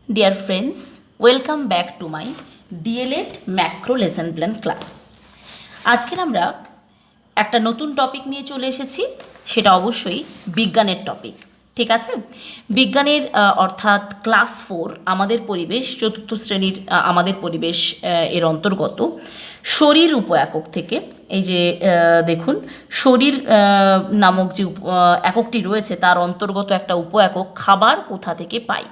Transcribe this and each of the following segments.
Dear friends, welcome back to my dled macro lesson plan class. আজকে আমরা একটা নতুন টপিক নিয়ে চলে এসেছি, সেটা অবশ্যই বিজ্ঞানের টপিক। ঠিক আছে, বিজ্ঞানের অর্থাৎ ক্লাস 4 আমাদের পরিবেশ, চতুর্থ শ্রেণীর আমাদের পরিবেশ এর অন্তর্গত শরীর উপ একক থেকে এই যে দেখুন শরীর নামক যে এককটি রয়েছে তার অন্তর্গত একটা উপ একক খাবার কোথা থেকে পাই,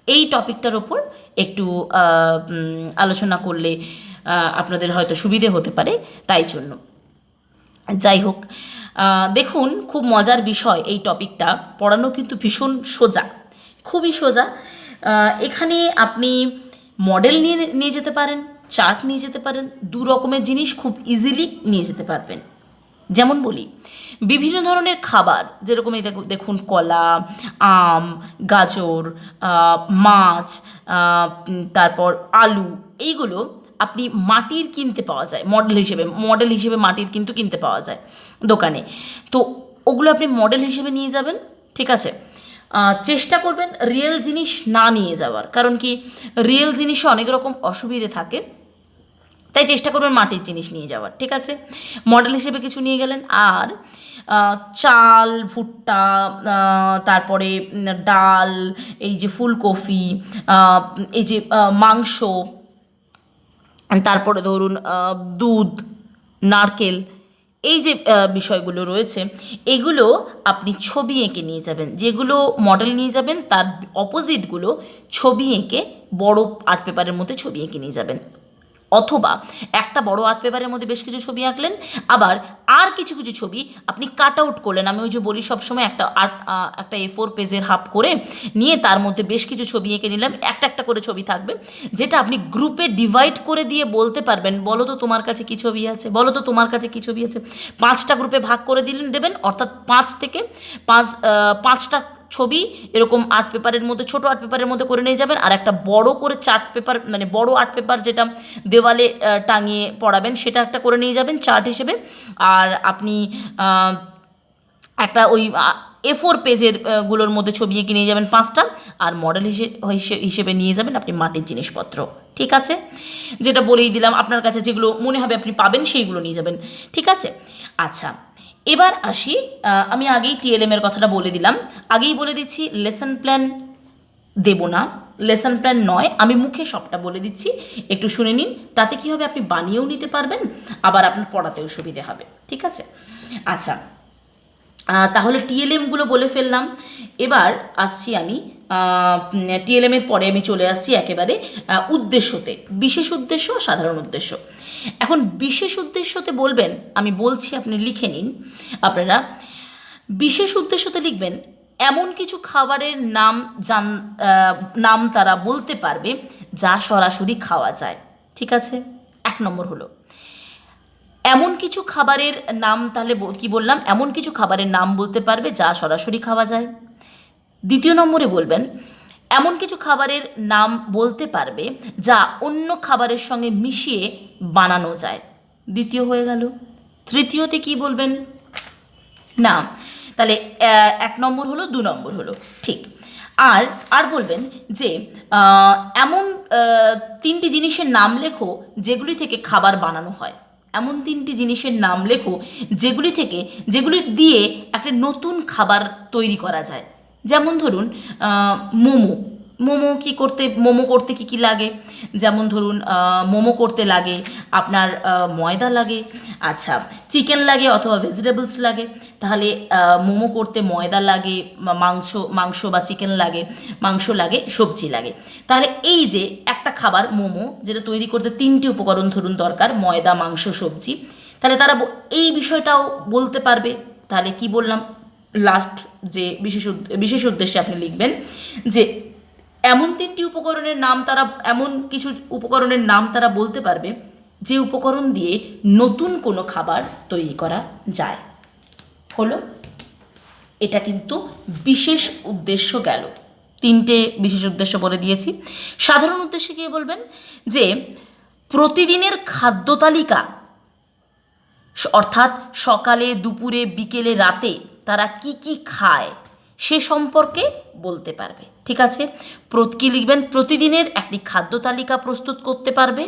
এই টপিকটার ওপর একটু আলোচনা করলে আপনাদের হয়তো সুবিধে হতে পারে, তাই জন্য। যাই হোক, দেখুন খুব মজার বিষয়, এই টপিকটা পড়ানো কিন্তু ভীষণ সোজা, খুবই সোজা। এখানে আপনি মডেল নিয়ে যেতে পারেন, চার্ট নিয়ে যেতে পারেন, দু রকমের জিনিস খুব ইজিলি নিয়ে যেতে পারবেন। যেমন বলি, বিভিন্ন ধরনের খাবার, যেরকম এই দেখুন কলা, আম, গাজর, মাছ, তারপর আলু, এইগুলো আপনি মাটির কিনতে পাওয়া যায় মডেল হিসেবে মাটির কিন্তু কিনতে পাওয়া যায় দোকানে। তো ওগুলো আপনি মডেল হিসেবে নিয়ে যাবেন, ঠিক আছে। চেষ্টা করবেন রিয়েল জিনিস না নিয়ে যাওয়ার, কারণ কি রিয়েল জিনিসে অনেক রকম অসুবিধে থাকে, তাই চেষ্টা করবেন মাটির জিনিস নিয়ে যাওয়ার, ঠিক আছে। মডেল হিসেবে কিছু নিয়ে গেলেন, আর চাল, ভুট্টা, তারপরে ডাল, এই যে ফুলকপি, এই যে মাংস, তারপরে ধরুন দুধ, নারকেল, এই যে বিষয়গুলো রয়েছে এগুলো আপনি ছবি এঁকে নিয়ে যাবেন। যেগুলো মডেল নিয়ে যাবেন তার অপোজিটগুলো ছবি এঁকে বড় আর্ট পেপারের মধ্যে ছবি এঁকে নিয়ে যাবেন, অথবা একটা বড় আর্ট পেপারের মধ্যে বেশ কিছু ছবি আঁকলেন, আবার আর কিছু কিছু ছবি আপনি কাট আউট করলেন। আমি ওই যে বলি সবসময় একটা A4 পেজের হাফ করে নিয়ে তার মধ্যে বেশ কিছু ছবি এঁকে নিলাম, একটা একটা করে ছবি থাকবে, যেটা আপনি গ্রুপে ডিভাইড করে দিয়ে বলতে পারবেন, বলো তো তোমার কাছে কী ছবি আছে, বলো তো তোমার কাছে কী ছবি আছে। 5টা গ্রুপে ভাগ করে দেবেন, অর্থাৎ 5 থেকে 5টা ছবি এরকম আর্ট পেপারের মধ্যে, ছোটো আর্ট পেপারের মধ্যে করে নিয়ে যাবেন, আর একটা বড় করে চার্ট পেপার, মানে বড় আর্ট পেপার যেটা দেওয়ালে টাঙিয়ে পড়াবেন, সেটা একটা করে নিয়ে যাবেন চার্ট হিসেবে। আর আপনি একটা ওই A4 পেজের গুলোর মধ্যে ছবি এঁকে নিয়ে যাবেন 5টা, আর মডেল হিসেবে নিয়ে যাবেন আপনি মাটির জিনিসপত্র, ঠিক আছে। যেটা বলেই দিলাম, আপনার কাছে যেগুলো মনে হবে আপনি পাবেন সেইগুলো নিয়ে যাবেন, ঠিক আছে। আচ্ছা, এবার আসি, আমি আগেই TLM এর কথাটা বলে দিলাম, আগেই বলে দিচ্ছি লেসন প্ল্যান দেব না, লেসন প্ল্যান নয়, আমি মুখে সবটা বলে দিচ্ছি, একটু শুনে নিন, তাতে কী হবে আপনি বানিয়েও নিতে পারবেন, আবার আপনার পড়াতেও সুবিধে হবে, ঠিক আছে। আচ্ছা, তাহলে TLMগুলো বলে ফেললাম, এবার আসছি আমি TLM-এর পরে আমি চলে আসছি একেবারে উদ্দেশ্যতে, বিশেষ উদ্দেশ্য, সাধারণ উদ্দেশ্য। এখন বিশেষ উদ্দেশ্যতে বলবেন, আমি বলছি আপনি লিখে নিন। আপনারা বিশেষ উদ্দেশ্যতে লিখবেন এমন কিছু খাবারের নাম তারা বলতে পারবে যা সরাসরি খাওয়া যায়, ঠিক আছে। 1 নম্বর হলো এমন কিছু খাবারের নাম, তাহলে কি বললাম, এমন কিছু খাবারের নাম বলতে পারবে যা সরাসরি খাওয়া যায়। 2 নম্বরে বলবেন এমন কিছু খাবারের নাম বলতে পারবে যা অন্য খাবারের সঙ্গে মিশিয়ে বানানো যায়, 2 হয়ে গেল। 3য়তে কি বলবেন না, তাহলে 1 নম্বর হলো, 2 নম্বর হলো, ঠিক। আর বলবেন যে এমন 3টি জিনিসের নাম লেখো যেগুলি থেকে খাবার বানানো হয়, এমন 3টি জিনিসের নাম লেখো যেগুলি দিয়ে একটা নতুন খাবার তৈরি করা যায়। যেমন ধরুন মোমো করতে কী লাগে, যেমন ধরুন মোমো করতে লাগে আপনার ময়দা লাগে, আচ্ছা চিকেন লাগে অথবা ভেজিটেবলস লাগে, তাহলে মোমো করতে ময়দা লাগে, মাংস বা চিকেন লাগে, মাংস লাগে, সবজি লাগে। তাহলে এই যে একটা খাবার মোমো, যেটা তৈরি করতে 3টি উপকরণ ধরুন দরকার, ময়দা, মাংস, সবজি, তাহলে তারা এই বিষয়টাও বলতে পারবে। তাহলে কি বললাম, লাস্ট যে বিশেষ উদ্দেশ্যে আপনি লিখবেন যে এমন 3টি উপকরণের নাম তারা, এমন কিছু উপকরণের নাম তারা বলতে পারবে যে উপকরণ দিয়ে নতুন কোনো খাবার তৈরি করা যায়। হলো, এটা কিন্তু বিশেষ উদ্দেশ্য গেল, 3টে বিশেষ উদ্দেশ্য বলে দিয়েছি। সাধারণ উদ্দেশ্যে কি বলবেন যে প্রতিদিনের খাদ্য তালিকা, অর্থাৎ সকালে, দুপুরে, বিকেলে, রাতে তারা কি কি খায় সে সম্পর্কে বলতে পারবে, ঠিক আছে। কি লিখবেন? প্রতিদিনের একটি খাদ্য তালিকা প্রস্তুত করতে পারবে,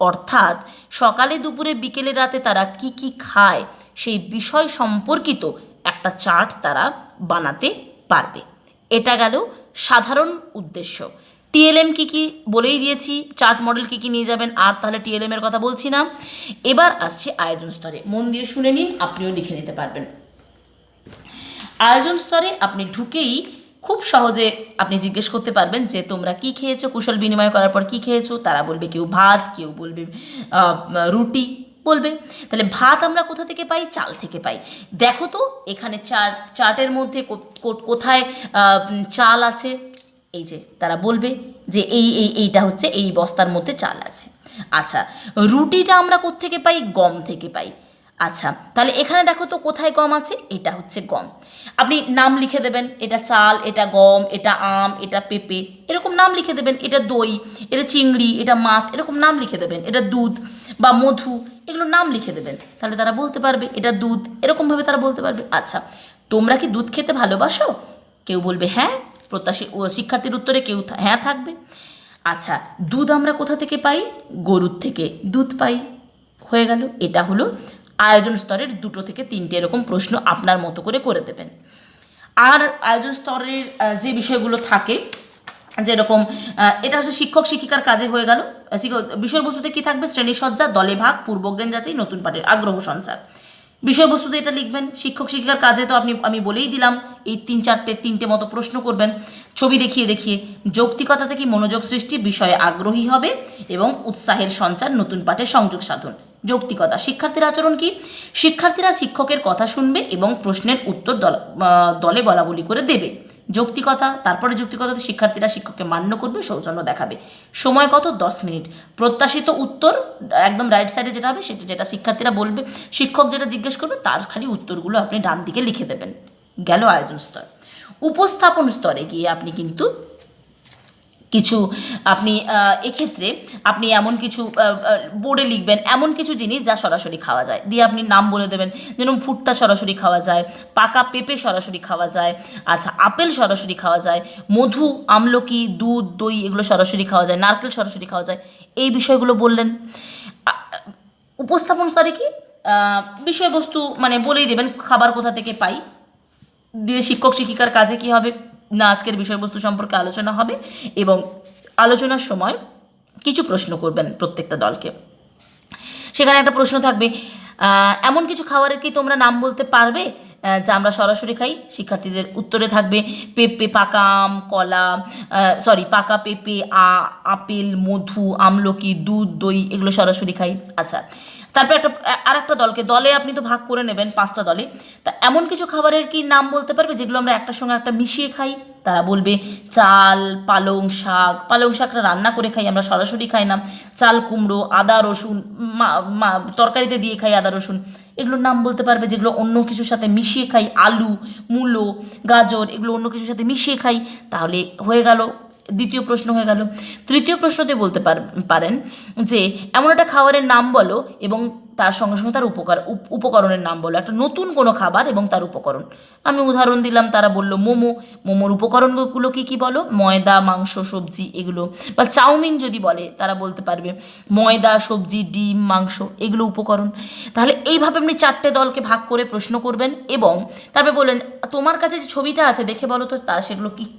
অর্থাৎ সকালে দুপুরে বিকেলে রাতে তারা কি কি খায় সেই বিষয় সম্পর্কিত একটা চার্ট তারা বানাতে পারবে। এটা গেল সাধারণ উদ্দেশ্য। টিএলএম কী কী বলেই দিয়েছি, চার্ট মডেল কী কী নিয়ে যাবেন, আর তাহলে টিএলএম এর কথা বলছি না। এবার আসছে আয়োজন স্তরে, মন দিয়ে শুনে নিন, আপনিও লিখে নিতে পারবেন। আয়োজন স্তরে আপনি ঢুকেই খুব সহজে আপনি জিজ্ঞেস করতে পারবেন যে তোমরা কি খেয়েছো, কুশল বিনিময় করার পর কি খেয়েছো, তারা বলবে কেউ ভাত, কেউ বলবে রুটি বলবে। তাহলে ভাত আমরা কোথা থেকে পাই? চাল থেকে পাই। দেখো তো এখানে চার্টের মধ্যে কোথায় চাল আছে, এই যে তারা বলবে যে এইটা হচ্ছে এই বস্তার মধ্যে চাল আছে। আচ্ছা, রুটিটা আমরা কোত্থেকে পাই? গম থেকে পাই। আচ্ছা, তাহলে এখানে দেখো তো কোথায় গম আছে, এটা হচ্ছে গম। আপনি নাম লিখে দেবেন, এটা চাল, এটা গম, এটা আম, এটা পেঁপে, এরকম নাম লিখে দেবেন। এটা দই, এটা চিংড়ি, এটা মাছ, এরকম নাম লিখে দেবেন। এটা দুধ বা মধু, এগুলো নাম লিখে দেবেন। তাহলে তারা বলতে পারবে এটা দুধ, এরকমভাবে তারা বলতে পারবে। আচ্ছা, তোমরা কি দুধ খেতে ভালোবাসো? কেউ বলবে হ্যাঁ, শিক্ষার্থীর উত্তরে কেউ হ্যাঁ থাকবে। আচ্ছা, দুধ আমরা কোথা থেকে পাই? গরুর থেকে দুধ পাই। হয়ে গেল। এটা হলো আয়োজন স্তরের 2 থেকে 3টে এরকম প্রশ্ন আপনার মতো করে দেবেন। আর আয়োজন স্তরের যে বিষয়গুলো থাকে, যেরকম এটা হচ্ছে শিক্ষক শিক্ষিকার কাজে হয়ে গেল। বিষয়বস্তুতে কি থাকবে? শ্রেণীসজ্জা, দলে ভাগ, পূর্বজ্ঞান যাচাই, নতুন পাঠের আগ্রহ সঞ্চার। বিষয়বস্তুতে এটা লিখবেন। শিক্ষক শিক্ষিকার কাজে তো আমি বলেই দিলাম, এই 3-4টে মতো প্রশ্ন করবেন ছবি দেখিয়ে দেখিয়ে। যৌক্তিকতা থেকে মনোযোগ সৃষ্টি, বিষয়ে আগ্রহী হবে এবং উৎসাহের সঞ্চার, নতুন পাঠের সংযোগ সাধন। যৌক্তিকতা, শিক্ষার্থীর আচরণ কি? শিক্ষার্থীরা শিক্ষকের কথা শুনবে এবং প্রশ্নের উত্তর দলে বলা বলি করে দেবে। যৌক্তিকতা, তারপরে যৌক্তিকতাতে শিক্ষার্থীরা শিক্ষককে মান্য করবে, সৌজন্য দেখাবে। সময় কত? 10 মিনিট। প্রত্যাশিত উত্তর একদম রাইট সাইডে যেটা হবে, যেটা শিক্ষার্থীরা বলবে, শিক্ষক যেটা জিজ্ঞেস করবে তার খালি উত্তরগুলো আপনি ডান দিকে লিখে দেবেন। গেল আয়োজন স্তর। উপস্থাপন স্তরে গিয়ে আপনি কিন্তু কিছু এক্ষেত্রে আপনি এমন কিছু বোর্ডে লিখবেন, এমন কিছু জিনিস যা সরাসরি খাওয়া যায়, দিয়ে আপনি নাম বলে দেবেন। যেরকম ভুট্টা সরাসরি খাওয়া যায়, পাকা পেঁপে সরাসরি খাওয়া যায়, আচ্ছা আপেল সরাসরি খাওয়া যায়, মধু, আমলকি, দুধ, দই এগুলো সরাসরি খাওয়া যায়, নারকেল সরাসরি খাওয়া যায়, এই বিষয়গুলো বললেন। উপস্থাপন স্তরে কি বিষয়বস্তু মানে বলেই দেবেন, খাবার কোথা থেকে পাই, দিয়ে শিক্ষক শিক্ষিকার কাজে কি হবে না, আজকের বিষয়বস্তু সম্পর্কে আলোচনা হবে এবং আলোচনার সময় কিছু প্রশ্ন করবেন প্রত্যেকটা দলকে। সেখানে একটা প্রশ্ন থাকবে, এমন কিছু খাবারের কি তোমরা নাম বলতে পারবে যা আমরা সরাসরি খাই? শিক্ষার্থীদের উত্তরে থাকবে পেঁপে, পাকা আম, কলা, পাকা পেঁপে, আপেল, মধু, আমলকি, দুধ, দই এগুলো সরাসরি খাই। আচ্ছা, তারপর একটা দলে আপনি তো ভাগ করে নেবেন 5টা দলে। তা এমন কিছু খাবারের কি নাম বলতে পারবে যেগুলো আমরা একটার সঙ্গে একটা মিশিয়ে খাই? তারা বলবে চাল, পালং শাকটা রান্না করে খাই, আমরা সরাসরি খাই না। চাল কুমড়ো, আদা রসুন, তরকারিতে দিয়ে খাই আদা রসুন, এগুলোর নাম বলতে পারবে যেগুলো অন্য কিছুর সাথে মিশিয়ে খাই। আলু, মূলো, গাজর এগুলো অন্য কিছুর সাথে মিশিয়ে খাই। তাহলে হয়ে গেল, দ্বিতীয় প্রশ্ন হয়ে গেল। তৃতীয় প্রশ্নতে বলতে পারেন যে এমন একটা খাবারের নাম বলো এবং তার সঙ্গে সঙ্গে তার উপকরণের নাম বলো, একটা নতুন কোনো খাবার এবং তার উপকরণ। আমি উদাহরণ দিলাম, তারা বলল মোমোর উপকরণগুলো কী কী বলো? ময়দা, মাংস, সবজি এগুলো। বা চাউমিন যদি বলে তারা বলতে পারবে ময়দা, সবজি, ডিম, মাংস এগুলো উপকরণ। তাহলে এইভাবে আপনি 4টে দলকে ভাগ করে প্রশ্ন করবেন এবং তারপরে বললেন তোমার কাছে যে ছবিটা আছে দেখে বলো তো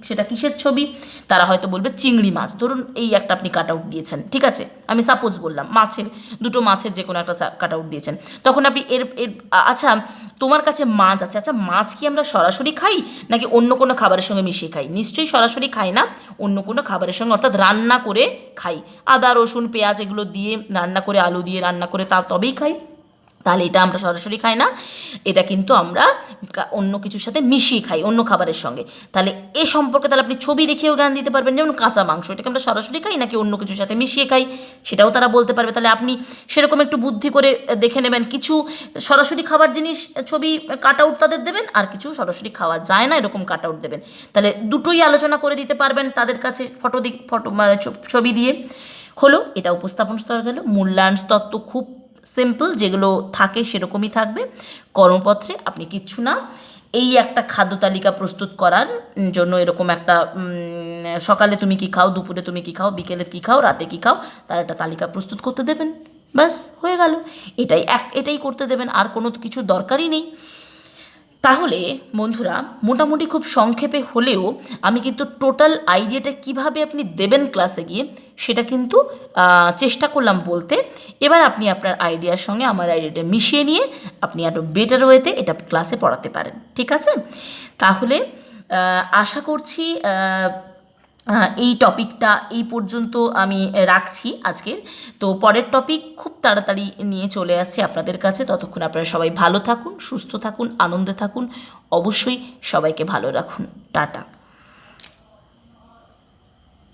সেটা কিসের ছবি? তারা হয়তো বলবে চিংড়ি মাছ। ধরুন এই একটা আপনি কাট আউট দিয়েছেন, ঠিক আছে, আমি সাপোজ বললাম দুটো মাছের যে কোনো একটা কাট আউট দিয়েছেন। তখন আপনি আচ্ছা তোমার কাছে মাছ আছে, আচ্ছা মাছ কি আমরা সরাসরি খাই নাকি অন্য কোনো খাবারের সঙ্গে মিশিয়ে খাই? নিশ্চয়ই সরাসরি খাই না, অন্য কোনো খাবারের সঙ্গে অর্থাৎ রান্না করে খাই। আদা রসুন পেঁয়াজ এগুলো দিয়ে রান্না করে, আলু দিয়ে রান্না করে তবেই খাই। তাহলে এটা আমরা সরাসরি খাই না, এটা কিন্তু আমরা অন্য কিছুর সাথে মিশিয়ে খাই, অন্য খাবারের সঙ্গে। তাহলে এ সম্পর্কে তাহলে আপনি ছবি দেখিয়েও জ্ঞান দিতে পারবেন। যেমন কাঁচা মাংস, এটাকে আমরা সরাসরি খাই নাকি অন্য কিছুর সাথে মিশিয়ে খাই, সেটাও তারা বলতে পারবে। তাহলে আপনি সেরকম একটু বুদ্ধি করে দেখে নেবেন, কিছু সরাসরি খাবার জিনিস ছবি কাট আউট তাদের দেবেন, আর কিছু সরাসরি খাওয়া যায় না এরকম কাট আউট দেবেন। তাহলে দুটোই আলোচনা করে দিতে পারবেন তাদের কাছে ফটো মানে ছবি দিয়ে। হলো, এটা উপস্থাপন স্তর গেল। মূল্যায়ন স্তর তো খুব সিম্পল, যেগুলো থাকে সেরকমই থাকবে কর্মপত্রে, আপনি কিচ্ছু না। এই একটা খাদ্য তালিকা প্রস্তুত করার জন্য এরকম একটা সকালে তুমি কী খাও, দুপুরে তুমি কী খাও, বিকেলে কী খাও, রাতে কী খাও, তার একটা তালিকা প্রস্তুত করতে দেবেন। ব্যাস হয়ে গেল। এটাই করতে দেবেন, আর কোনো কিছু দরকারই নেই। তাহলে বন্ধুরা, মোটামুটি খুব সংক্ষেপে হলেও আমি কিন্তু টোটাল আইডিয়াটা কিভাবে আপনি দেবেন ক্লাসে গিয়ে সেটা কিন্তু চেষ্টা করলাম বলতে। এবার আপনি আপনার আইডিয়ার সঙ্গে আমার আইডিয়াটা মিশিয়ে নিয়ে আপনি আরও বেটার ওয়েতে এটা ক্লাসে পড়াতে পারেন। ঠিক আছে? তাহলে আশা করছি এই টপিকটা এই পর্যন্ত আমি রাখছি আজকের। তো পরের টপিক খুব তাড়াতাড়ি নিয়ে চলে আসছি আপনাদের কাছে। ততক্ষণ আপনারা সবাই ভালো থাকুন, সুস্থ থাকুন, আনন্দে থাকুন। অবশ্যই সবাইকে ভালো রাখুন। টাটা।